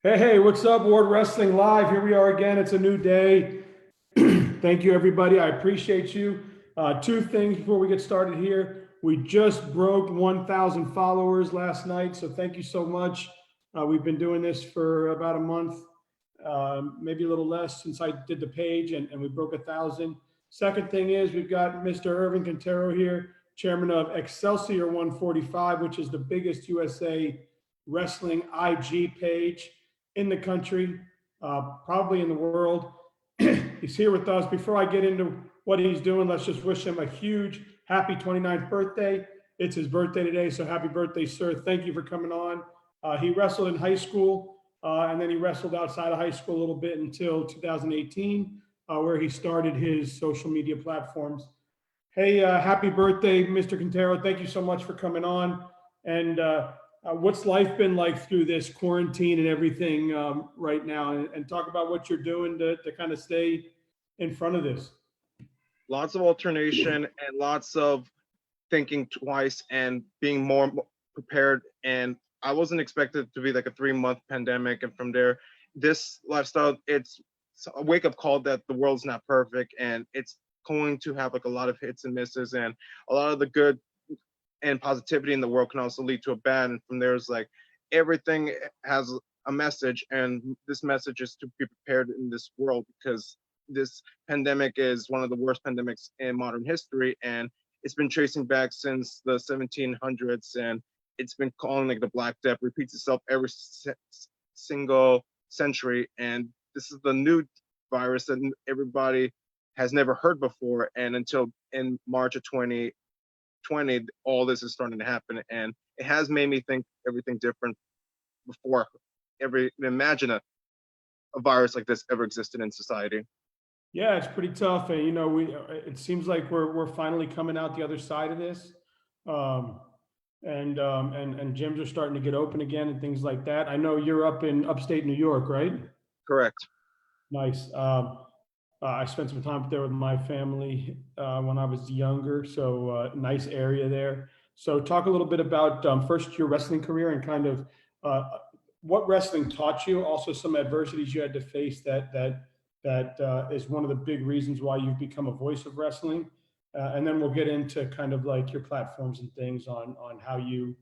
Hey, what's up, World Wrestling Live? Here we are again. It's a new day. Thank you, everybody. I appreciate you. Two things before we get started here. We just broke 1,000 followers last night, so thank you so much. We've been doing this for about a month, maybe a little less since I did the page, and we broke 1,000. Second thing is we've got Mr. Irving Quintero here, chairman of EXCELSIOR145, which is the biggest USA wrestling IG page in the country, probably in the world. He's here with us. Before I get into what he's doing, let's just wish him a huge happy 29th birthday. It's his birthday today, so happy birthday, sir. Thank you for coming on. He wrestled in high school, and then he wrestled outside of high school a little bit until 2018, where he started his social media platforms. Hey, happy birthday, Mr. Quintero. Thank you so much for coming on. And what's life been like through this quarantine and everything right now? And talk about what you're doing to kind of stay in front of this. Lots of alternation and lots of thinking twice and being more prepared. And I wasn't expected to be like a 3-month pandemic. And from there, this lifestyle, it's a wake up call that the world's not perfect and it's going to have like a lot of hits and misses, and a lot of the good and positivity in the world can also lead to a bad. And from there's like everything has a message, and this message is to be prepared in this world because this pandemic is one of the worst pandemics in modern history, and it's been tracing back since the 1700s, and it's been calling like the Black Death, repeats itself every single century, and this is the new virus that everybody has never heard before. And until in March of 2020, all this is starting to happen, and it has made me think everything different before imagine a virus like this ever existed in society. Yeah, it's pretty tough, and it seems like we're finally coming out the other side of this, um, and gyms are starting to get open again and things like that. I know you're up in upstate New York, right? Correct. Nice. I spent some time there with my family when I was younger, so nice area there. So, talk a little bit about first your wrestling career and kind of uh, what wrestling taught you. Also, some adversities you had to face that is one of the big reasons why you've become a voice of wrestling. And then we'll get into kind of like your platforms and things on how you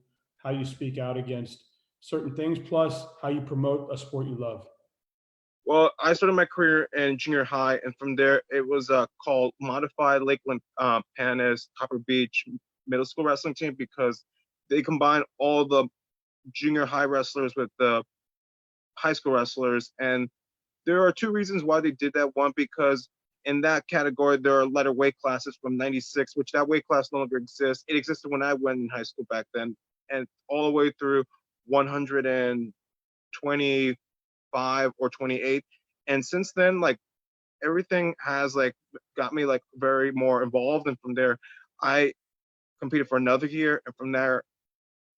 speak out against certain things, plus how you promote a sport you love. Well, I started my career in junior high, and from there it was called Modified Lakeland Panis Copper Beach Middle School Wrestling Team, because they combine all the junior high wrestlers with the high school wrestlers. And there are two reasons why they did that. One, because in that category there are lighter weight classes from 96, which that weight class no longer exists. It existed when I went in high school back then, and all the way through 125 or 28. And since then, like everything has like got me like very more involved. And from there, I competed for another year. And from there,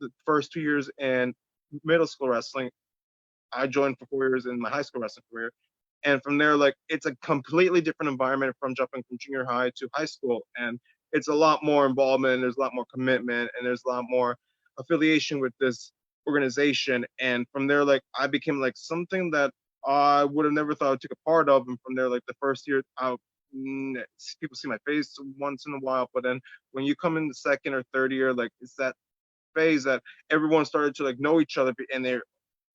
the first 2 years in middle school wrestling, I joined for 4 years in my high school wrestling career. And from there, like it's a completely different environment from jumping from junior high to high school. And it's a lot more involvement, there's a lot more commitment, and there's a lot more affiliation with this organization. And from there, like I became like something that I would have never thought I took a part of. And from there, like the first year, people see my face once in a while, but then when you come in the second or third year, like it's that phase that everyone started to like know each other, and they're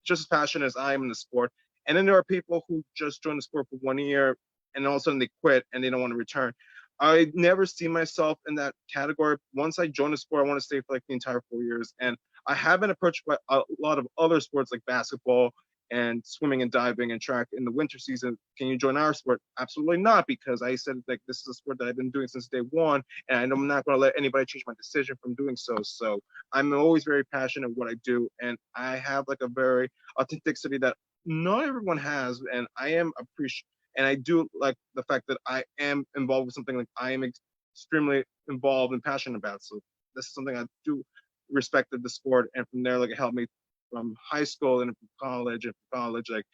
just as passionate as I am in the sport. And then there are people who just join the sport for 1 year and all of a sudden they quit and they don't want to return. I never see myself in that category. Once I join the sport, I want to stay for like the entire 4 years. And I have been approached by a lot of other sports like basketball and swimming and diving and track in the winter season. Can you join our sport? Absolutely not, because I said like this is a sport that I've been doing since day one, and I'm not going to let anybody change my decision from doing so. So I'm always very passionate what I do, and I have like a very authenticity that not everyone has, and I am appreciative. And I do like the fact that I am involved with something like I am extremely involved and passionate about. So this is something I do respect of the sport, and from there, like it helped me from high school and from college, and from college, like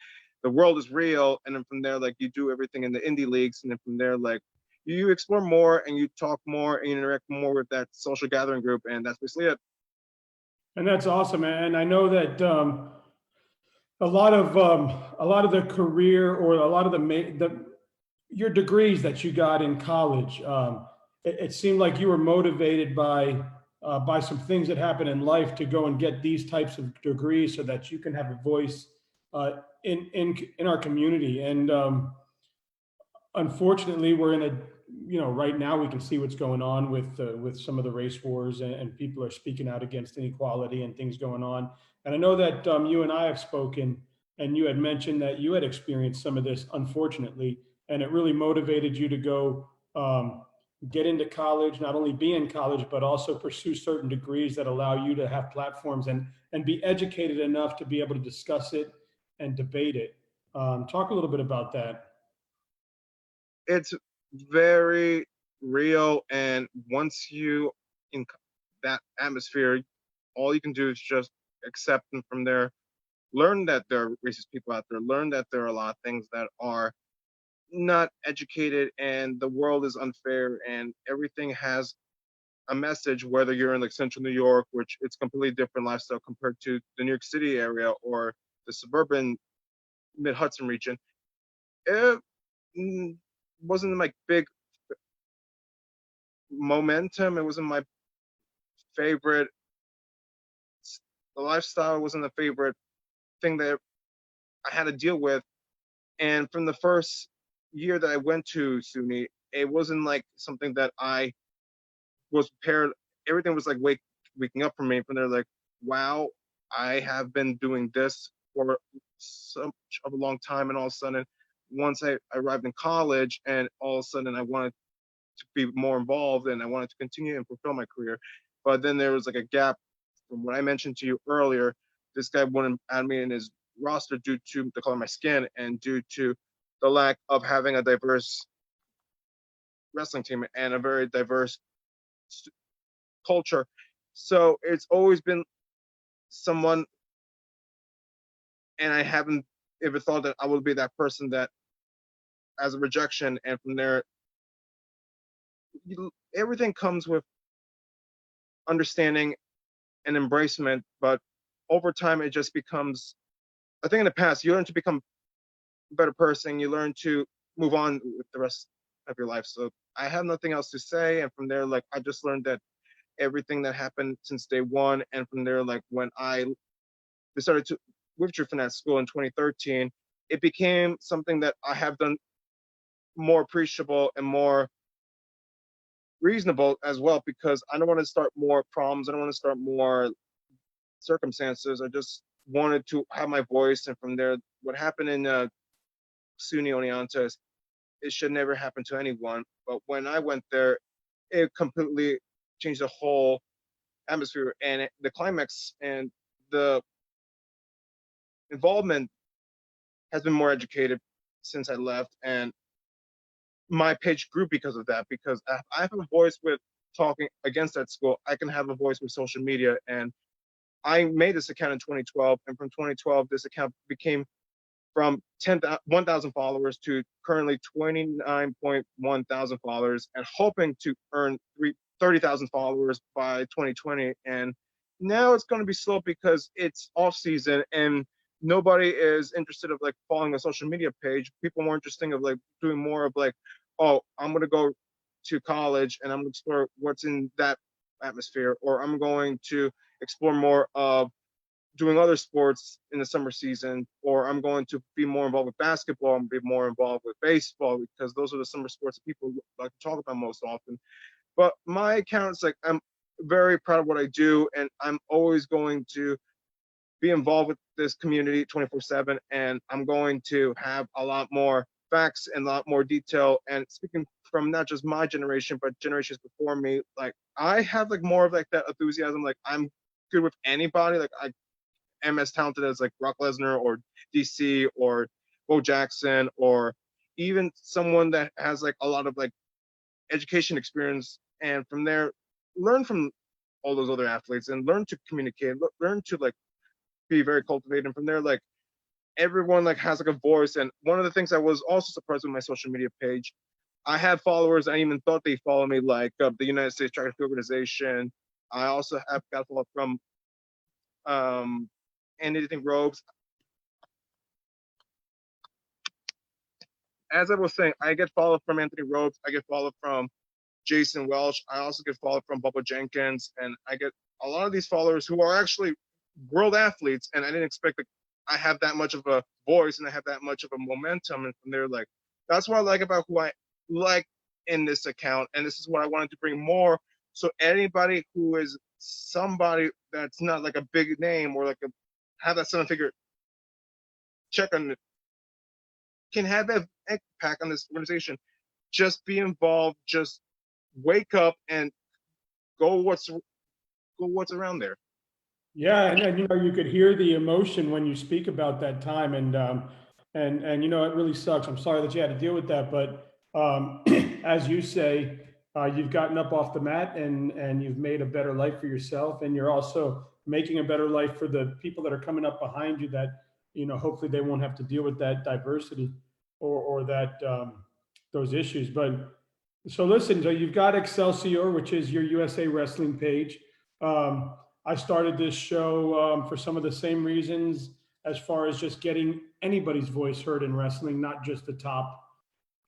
the world is real. And then from there, like you do everything in the indie leagues, and then from there, like you explore more and you talk more and you interact more with that social gathering group, and that's basically it. And that's awesome. And I know that a lot of the career or a lot of the your degrees that you got in college, it seemed like you were motivated by some things that happen in life to go and get these types of degrees so that you can have a voice in our community. And unfortunately, we're in a, you know, right now we can see what's going on with some of the race wars, and people are speaking out against inequality and things going on. And I know that you and I have spoken, and you had mentioned that you had experienced some of this, unfortunately, and it really motivated you to go get into college, not only be in college, but also pursue certain degrees that allow you to have platforms and be educated enough to be able to discuss it and debate it. Talk a little bit about that. It's very real, and once you in that atmosphere, all you can do is just accept, and from there learn that there are racist people out there, learn that there are a lot of things that are not educated, and the world is unfair, and everything has a message, whether you're in like central New York, which it's completely different lifestyle compared to the New York City area or the suburban mid Hudson region. It wasn't my big momentum. It wasn't my favorite. The lifestyle wasn't the favorite thing that I had to deal with. And from the first year that I went to SUNY, it wasn't like something that I was prepared. Everything was like waking up for me. From there, like, wow, I have been doing this for such of a long time, and all of a sudden, once I arrived in college, and all of a sudden I wanted to be more involved, and I wanted to continue and fulfill my career. But then there was like a gap from what I mentioned to you earlier. This guy wouldn't add me in his roster due to the color of my skin and due to the lack of having a diverse wrestling team and a very diverse culture. So it's always been someone, and I haven't ever thought that I would be that person that as a rejection. And from there, everything comes with understanding and embracement. But over time, it just becomes, I think in the past, you learn to become a better person. You learn to move on with the rest of your life. So I have nothing else to say. And from there, like, I just learned that everything that happened since day one. And from there, like, when I decided to withdraw from that school in 2013, it became something that I have done more appreciable and more reasonable as well, because I don't want to start more problems. I don't want to start more circumstances. I just wanted to have my voice. And from there, what happened in SUNY Oneonta, it should never happen to anyone. But when I went there, it completely changed the whole atmosphere, and the climax and the involvement has been more educated since I left. And my page grew because of that, because I have a voice with talking against that school. I can have a voice with social media. And I made this account in 2012, and from 2012, this account became from 1,000 followers to currently 29.1 thousand followers, and hoping to earn 30,000 followers by 2020. And now it's going to be slow because it's off season, and nobody is interested of like following a social media page. People more interested of like doing more of like, oh, I'm going to go to college and I'm going to explore what's in that atmosphere, or I'm going to explore more of doing other sports in the summer season, or I'm going to be more involved with basketball and be more involved with baseball, because those are the summer sports that people like to talk about most often. But my account is like, I'm very proud of what I do, and I'm always going to be involved with this community 24/7, and I'm going to have a lot more facts and a lot more detail. And speaking from not just my generation, but generations before me, like, I have like more of like that enthusiasm. Like, I'm good with anybody. Like, I am as talented as like Brock Lesnar or DC or Bo Jackson, or even someone that has like a lot of like education experience. And from there, learn from all those other athletes and learn to communicate, learn to like be very cultivated. And from there, like, everyone like has like a voice. And one of the things I was also surprised with my social media page, I had followers I even thought they follow me, like the United States Track and Field Organization. I also have got follow from and anything robes. as I was saying, I get followed from Anthony Rhodes. I get followed from Jason Welch. I also get followed from Bubba Jenkins, and I get a lot of these followers who are actually world athletes, and I didn't expect that I have that much of a voice and I have that much of a momentum. And from there, like, that's what I like about who I like in this account, and this is what I wanted to bring more. So anybody who is somebody that's not like a big name or like a have that 7-figure check on it can have that impact on this organization. Just be involved. Just wake up and go what's around there. Yeah, and you know, you could hear the emotion when you speak about that time, and you know, it really sucks. I'm sorry that you had to deal with that, but as you say, you've gotten up off the mat and you've made a better life for yourself, and you're also making a better life for the people that are coming up behind you. That, you know, hopefully they won't have to deal with that diversity or that those issues. But so listen, so you've got Excelsior, which is your USA Wrestling page. Um, I started this show for some of the same reasons, as far as just getting anybody's voice heard in wrestling, not just the top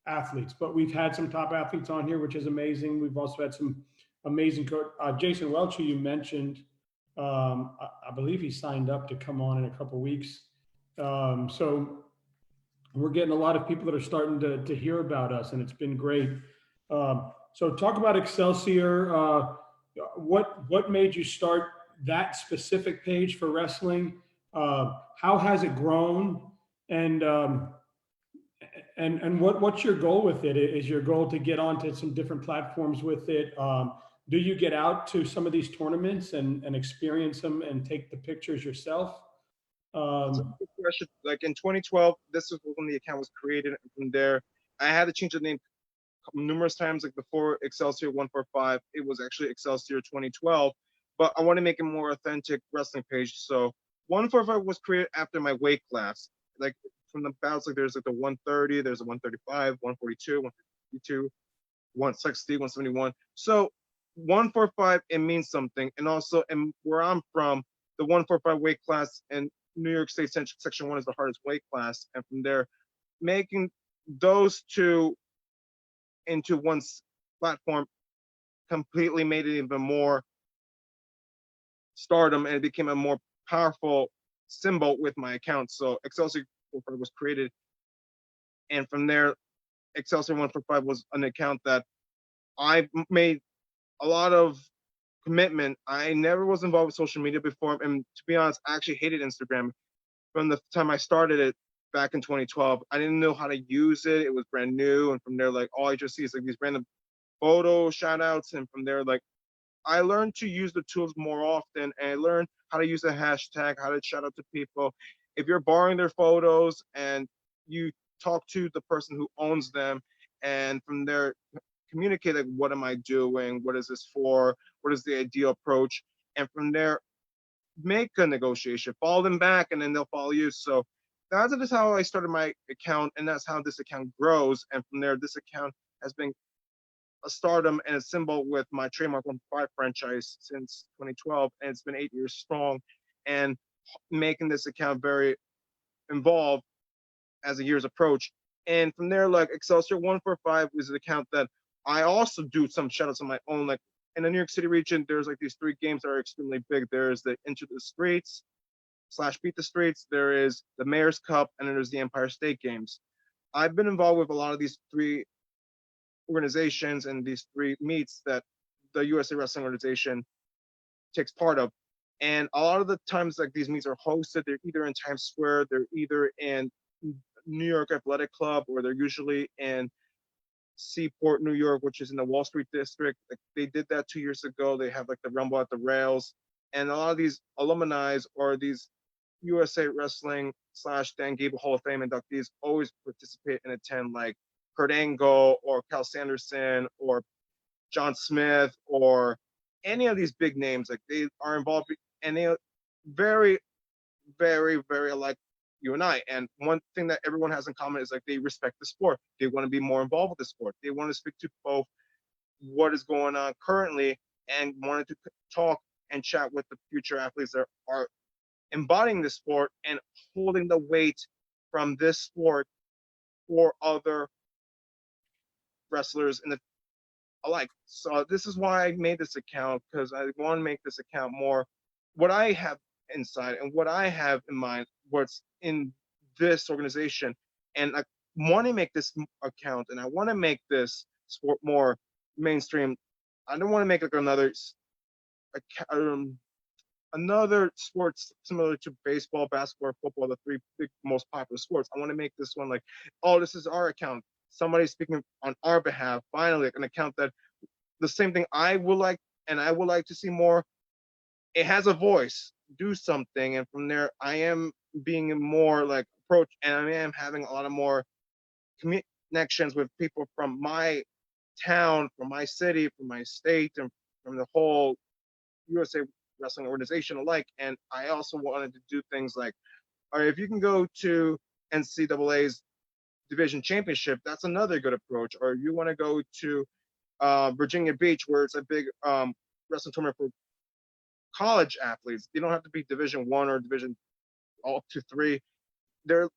athletes. But we've had some top athletes on here, which is amazing. We've also had some amazing coach. Jason Welch, who you mentioned, I believe he signed up to come on in a couple weeks. So we're getting a lot of people that are starting to hear about us, and it's been great. So talk about Excelsior. What made you start that specific page for wrestling? How has it grown? And what's your goal with it? Is your goal to get onto some different platforms with it? Do you get out to some of these tournaments and experience them and take the pictures yourself? That's a good question. Like in 2012, this was when the account was created. And from there, I had to change the name numerous times. Like before Excelsior 145, it was actually Excelsior 2012. But I want to make a more authentic wrestling page. So 145 was created after my weight class. Like from the bouts, like there's like the 130, there's a 135, 142, 152, 160, 171. So 145, it means something. And also, and where I'm from, the 145 weight class in New York State Section 1 is the hardest weight class. And from there, making those two into one platform completely made it even more stardom, and it became a more powerful symbol with my account. So Excelsior was created, and from there, Excelsior 145 was an account that I made a lot of commitment. I never was involved with social media before, and to be honest, I actually hated Instagram from the time I started it back in 2012. I didn't know how to use it. It was brand new, and from there, like all I just see is like these random photo shout outs, and from there, like I learned to use the tools more often, and I learned how to use a hashtag, how to shout out to people. If you're borrowing their photos and you talk to the person who owns them, and from there communicate like, what am I doing? What is this for? What is the ideal approach? And from there, make a negotiation, follow them back, and then they'll follow you. So that's just how I started my account, and that's how this account grows. And from there, this account has been a stardom and a symbol with my trademark 145 franchise since 2012, and it's been 8 years strong, and making this account very involved as the years approach. And from there, like Excelsior 145 is an account that I also do some shout outs on my own. Like in the New York City region, there's like these 3 games that are extremely big. There's the Into the Streets / Beat the Streets, there is the Mayor's Cup, and then there's the Empire State Games. I've been involved with a lot of these 3 organizations and these 3 meets that the USA Wrestling Organization takes part of. And a lot of the times, like these meets are hosted, they're either in Times Square, they're either in New York Athletic Club, or they're usually in Seaport, New York, which is in the Wall Street district. Like, they did that 2 years ago. They have like the Rumble at the Rails, and a lot of these alumni or these USA Wrestling / Dan Gable Hall of Fame inductees always participate and attend, like Kurt Angle or Cal Sanderson or John Smith or any of these big names. Like they are involved, and they are very, very, very alike you and I. And one thing that everyone has in common is like they respect the sport. They want to be more involved with the sport. They want to speak to both what is going on currently and wanted to talk and chat with the future athletes that are embodying the sport and holding the weight from this sport for other wrestlers in the alike. So this is why I made this account, because I want to make this account more what I have inside and what I have in mind, what's in this organization. And I want to make this account and I want to make this sport more mainstream. I don't want to make like another sports similar to baseball, basketball, football, the three big most popular sports. I want to make this one like, oh, this is our account. Somebody speaking on our behalf. Finally, like an account that the same thing I would like, and I would like to see more. It has a voice. Do something, and from there, I am being more like approach, and I am having a lot of more connections with people from my town, from my city, from my state, and from the whole USA wrestling organization alike. And I also wanted to do things like, all right, if you can go to NCAA's division championship, that's another good approach. Or you want to go to Virginia Beach, where it's a big wrestling tournament for college athletes. You don't have to be Division One or Division all up to three. They're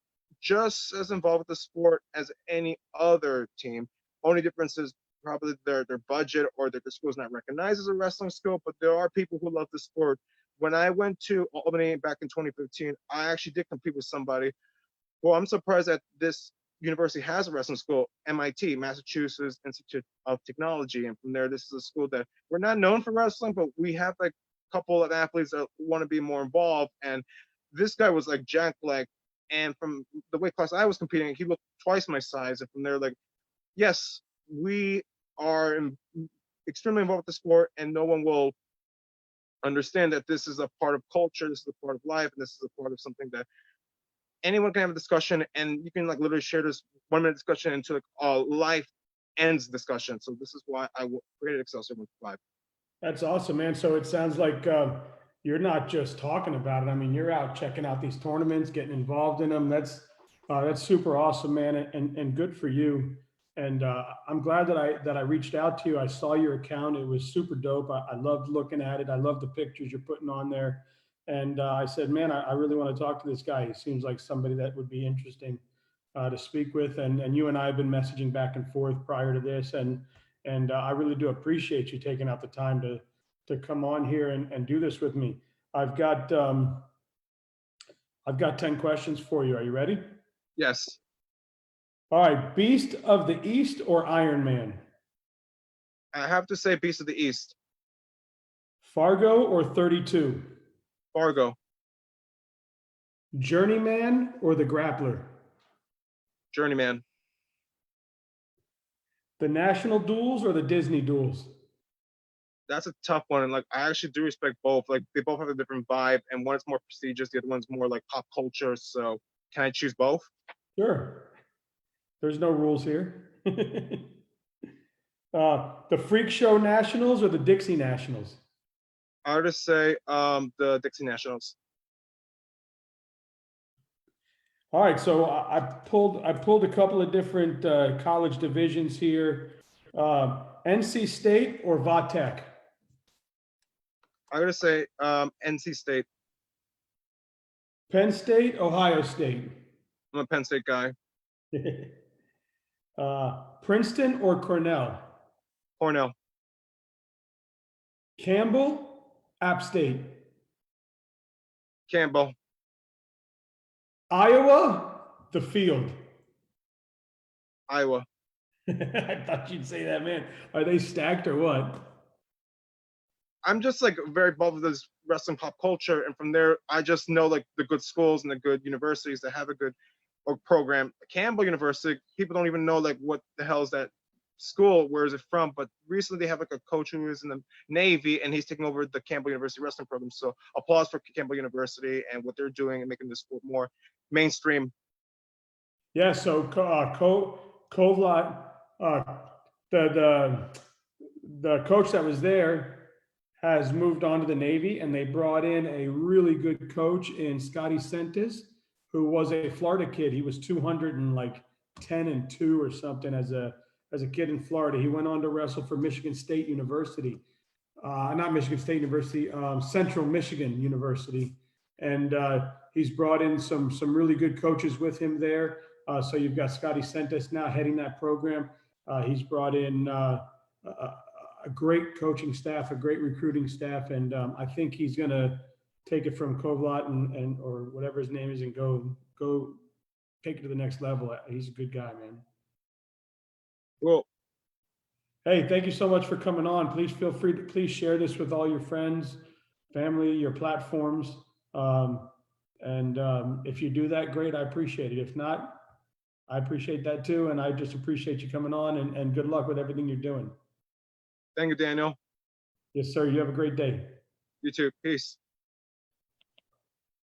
just as involved with the sport as any other team. Only difference is probably their budget or that the school is not recognized as a wrestling school, but there are people who love the sport. When I went to Albany back in 2015, I actually did compete with somebody. Well, I'm surprised that this university has a wrestling school, MIT, Massachusetts Institute of Technology. And from there, this is a school that we're not known for wrestling, but we have like a couple of athletes that want to be more involved. And this guy was like Jack Black. And from the weight class I was competing, he looked twice my size. And from there, like, yes, we are extremely involved with the sport, and no one will understand that this is a part of culture, this is a part of life, and this is a part of something that anyone can have a discussion, and you can like literally share this 1 minute discussion into like a life ends discussion. So this is why I created Excelsior 145. That's awesome, man. So it sounds like you're not just talking about it. I mean, you're out checking out these tournaments, getting involved in them. That's super awesome, man, and good for you. And I'm glad that I reached out to you. I saw your account; it was super dope. I loved looking at it. I love the pictures you're putting on there. And I said, man, I really want to talk to this guy. He seems like somebody that would be interesting to speak with. And you and I have been messaging back and forth prior to this, and I really do appreciate you taking out the time to come on here and do this with me. I've got 10 questions for you. Are you ready? Yes. All right. Beast of the East or Iron Man? I have to say Beast of the East. Fargo or 32? Fargo. Journeyman or the Grappler? Journeyman. The National Duels or the Disney Duels? That's a tough one. And like, I actually do respect both. Like, they both have a different vibe, and one is more prestigious, the other one's more like pop culture. So can I choose both? Sure. There's no rules here. The Freak Show Nationals or the Dixie Nationals? I would just say the Dixie Nationals. All right, so I pulled a couple of different college divisions here. NC State or Vatech? I'm gonna say NC State. Penn State, Ohio State? I'm a Penn State guy. Princeton or Cornell? Cornell. Campbell, App State? Campbell. Iowa, the Field? Iowa. I thought you'd say that, man. Are they stacked or what? I'm just like very involved with this wrestling pop culture, and from there, I just know like the good schools and the good universities that have a good program. Campbell University, people don't even know like what the hell is that school, where is it from? But recently they have like a coach who is in the Navy, and he's taking over the Campbell University wrestling program. So applause for Campbell University and what they're doing and making the sport more mainstream. Yeah. So Kovlat, the coach that was there has moved on to the Navy, and they brought in a really good coach in Scotty Sentis, who was a Florida kid. He was 210-2 or something as a kid in Florida. He went on to wrestle for Michigan State University, not Michigan State University, Central Michigan University, and he's brought in some really good coaches with him there. So you've got Scotty Sentis now heading that program. He's brought in a great coaching staff, a great recruiting staff, and I think he's going to take it from Kovlat and or whatever his name is and go take it to the next level. He's a good guy, man. Well, hey, thank you so much for coming on. Please feel free to please share this with all your friends, family, your platforms. If you do that, great. I appreciate it. If not, I appreciate that too. And I just appreciate you coming on and good luck with everything you're doing. thank you, Daniel. Yes, sir. You have a great day. You too. Peace.